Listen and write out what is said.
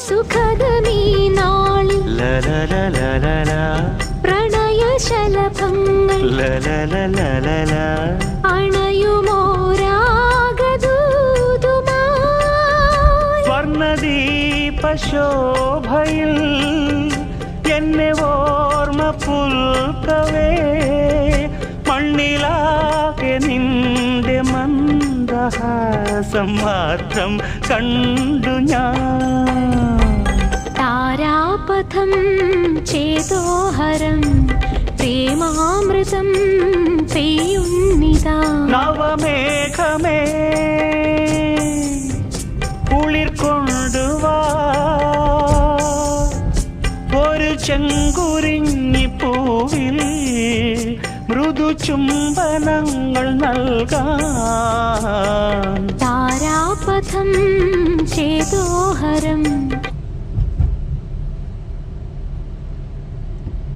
സുഖദമീ നാളിൽ പ്രണയശലഭങ്ങൾ അണയുമോരാഗദൂതുമായി സ്വർണദീപശോഭയിൽ എന്നെ ഓർമ്മ പുൽക്കവേ മണ്ണിലാകെ നിന്റെ മന്ദഹാസം മാത്രം കണ്ടു ഞാൻ. താരാപഥം ചേതോഹരം പ്രേമാമൃതം പെയ്യുന്നിതാ. നവമേഘമേ കുളിർ കൊണ്ടുവാ ഒരു ചെങ്കുരിഞ്ഞി പൂവിൽ മൃദു ചുംബനങ്ങൾ നൽകാൻ. താരാപഥം ചേതോഹരം